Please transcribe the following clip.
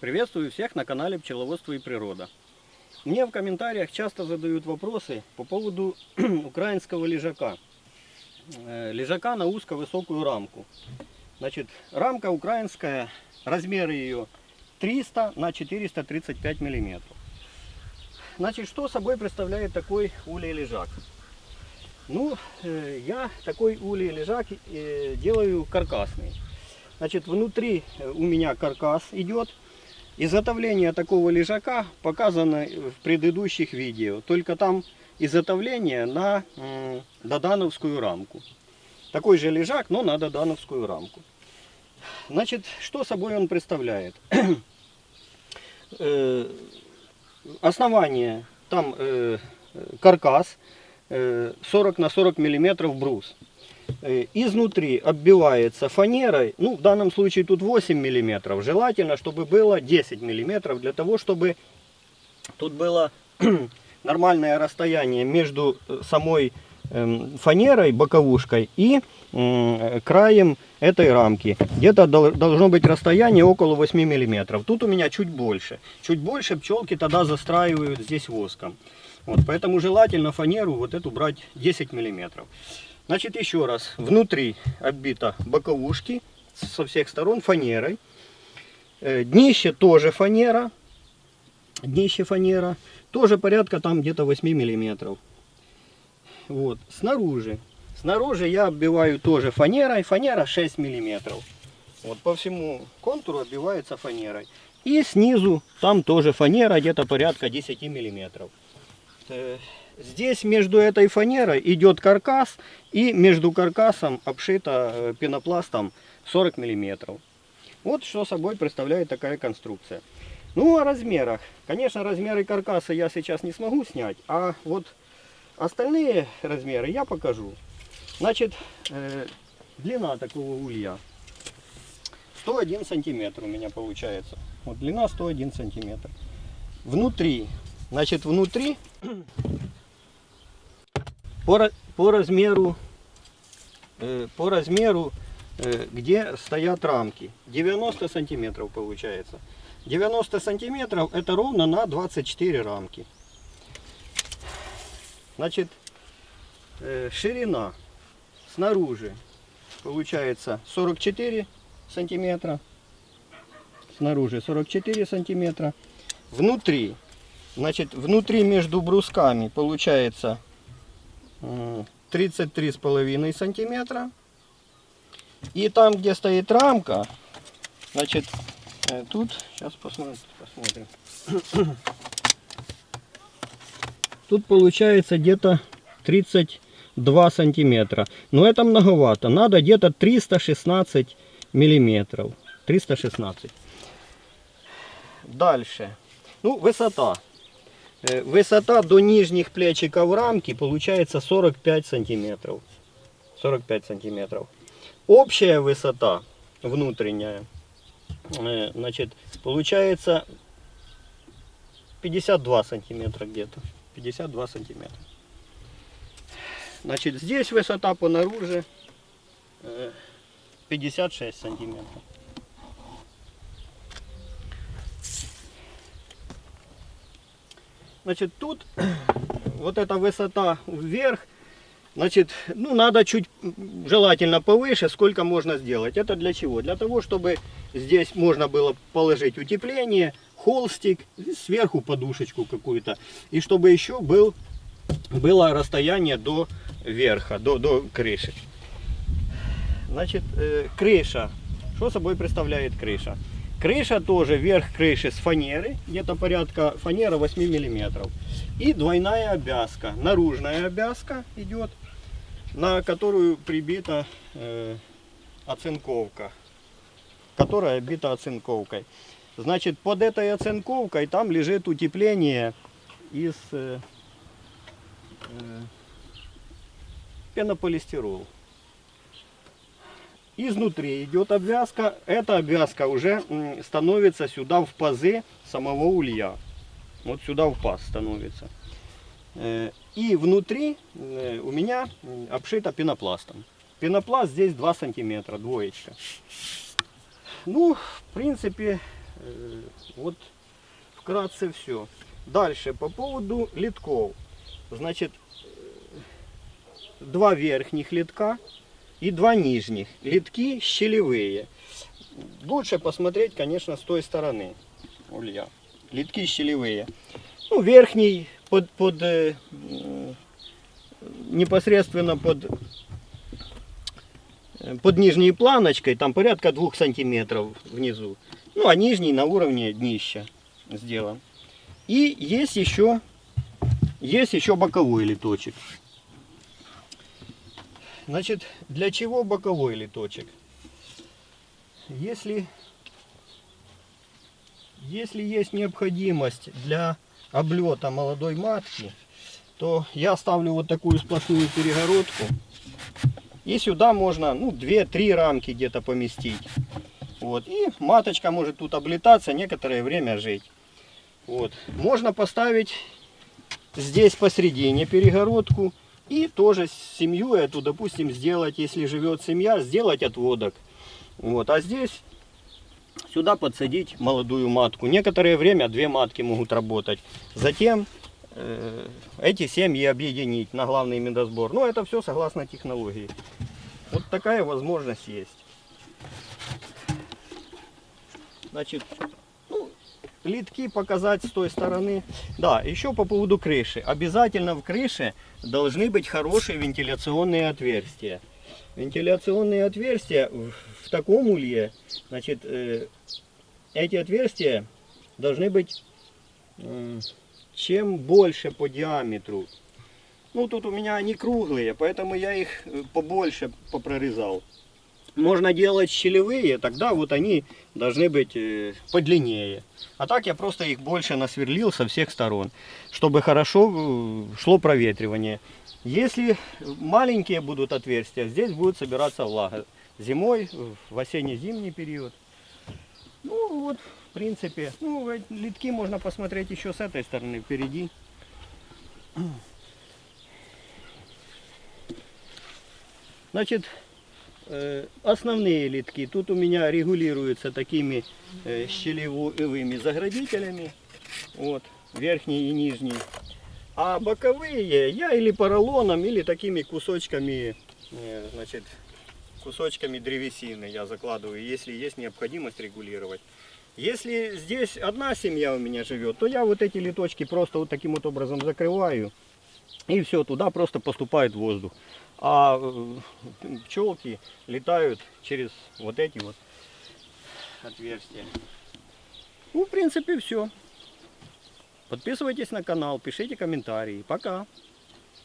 Приветствую всех на канале Пчеловодство и природа. Мне в комментариях часто задают вопросы по поводу украинского лежака. Лежака на узко-высокую рамку. Значит, рамка украинская, размер ее 300 на 435 миллиметров. Значит, что собой представляет такой улей-лежак? Ну, я такой улей-лежак делаю каркасный. Значит, внутри у меня каркас идет. Изготовление такого лежака показано в предыдущих видео. Только там изготовление на додановскую рамку. Такой же лежак, но на додановскую рамку. Значит, что собой он представляет? Основание, там каркас 40 на 40 миллиметров брус. Изнутри оббивается фанерой, ну в данном случае тут 8 миллиметров, желательно чтобы было 10 миллиметров, для того чтобы тут было нормальное расстояние между самой фанерой, боковушкой и краем этой рамки. Где-то должно быть расстояние около 8 миллиметров. Тут у меня чуть больше. Чуть больше пчелки тогда застраивают здесь воском. Вот, поэтому желательно фанеру вот эту брать 10 миллиметров. Значит, еще раз, внутри оббито боковушки со всех сторон фанерой. Днище тоже фанера. Днище фанера. Тоже порядка там где-то 8 миллиметров. Вот, снаружи. Снаружи я оббиваю тоже фанерой. Фанера 6 миллиметров. Вот по всему контуру оббивается фанерой. И снизу там тоже фанера где-то порядка 10 миллиметров. Здесь между этой фанерой идет каркас, и между каркасом обшито пенопластом 40 миллиметров. Вот что собой представляет такая конструкция. Ну, о размерах. Конечно, размеры каркаса я сейчас не смогу снять, а вот остальные размеры я покажу. Значит, длина такого улья 101 сантиметр у меня получается. Вот длина 101 сантиметр. Внутри, значит, внутри по размеру, где стоят рамки, 90 сантиметров получается. 90 сантиметров это ровно на 24 рамки. Значит, ширина снаружи получается 44 сантиметра. Снаружи 44 сантиметра. Внутри, значит, внутри между брусками получается 33,5 сантиметра. И там, где стоит рамка, значит, тут, сейчас посмотрим. Тут получается где-то 32 сантиметра. Но это многовато. Надо где-то 316 миллиметров. 316. Дальше. Ну, высота. Высота до нижних плечиков рамки получается 45 сантиметров. 45 сантиметров. Общая высота внутренняя, значит, получается 52 сантиметра где-то. 52 сантиметра. Значит, здесь высота по наружу 56 сантиметров. Значит, тут вот эта высота вверх, значит, ну, надо чуть, желательно повыше, сколько можно сделать. Это для чего? Для того, чтобы здесь можно было положить утепление, холстик, сверху подушечку какую-то. И чтобы еще было расстояние до верха, до крыши. Значит, крыша. Что собой представляет крыша? Крыша тоже, верх крыши с фанеры, где-то порядка фанера 8 миллиметров. И двойная обвязка, наружная обвязка идет, на которую прибита оцинковка, которая обита оцинковкой. Значит, под этой оцинковкой там лежит утепление из пенополистирола. Изнутри идет обвязка. Эта обвязка уже становится сюда в пазы самого улья. Вот сюда в паз становится. И внутри у меня обшито пенопластом. Пенопласт здесь 2 сантиметра, двоечка. Ну, в принципе, Вот вкратце все. Дальше по поводу литков. Значит, 2 верхних литка и 2 нижних. Литки щелевые. Лучше посмотреть, конечно, с той стороны. Улья. Литки щелевые. Ну, верхний непосредственно под нижней планочкой, там порядка 2 сантиметров внизу. Ну, а нижний на уровне днища сделан. И есть еще боковой литочек. Значит, для чего боковой литочек? Если есть необходимость для облета молодой матки, то я ставлю вот такую сплошную перегородку. И сюда можно, ну, 2-3 рамки где-то поместить. Вот. И маточка может тут облетаться, некоторое время жить. Вот. Можно поставить здесь посередине перегородку. И тоже семью эту, допустим, сделать, если живет семья, сделать отводок. Вот. А здесь сюда подсадить молодую матку. Некоторое время 2 матки могут работать. Затем эти семьи объединить на главный медосбор. Но это все согласно технологии. Вот такая возможность есть. Значит, ну, литки показать с той стороны. Да, еще по поводу крыши. Обязательно в крыше должны быть хорошие вентиляционные отверстия. Вентиляционные отверстия в таком улье, значит, эти отверстия должны быть чем больше по диаметру. Ну, тут у меня они круглые, поэтому я их побольше попрорезал. Можно делать щелевые, тогда вот они должны быть подлиннее. А так я просто их больше насверлил со всех сторон, чтобы хорошо шло проветривание. Если маленькие будут отверстия, здесь будет собираться влага. Зимой, в осенне-зимний период. Ну вот, в принципе, ну, литки можно посмотреть еще с этой стороны впереди. Значит, основные литки тут у меня регулируются такими щелевыми заградителями. Вот, верхний и нижний. А боковые я или поролоном, или такими кусочками, значит, кусочками древесины я закладываю, если есть необходимость регулировать. Если здесь одна семья у меня живет, то я вот эти литочки просто вот таким вот образом закрываю. И все, туда просто поступает воздух. А пчелки летают через вот эти вот отверстия. Ну, в принципе, все. Подписывайтесь на канал, пишите комментарии. Пока!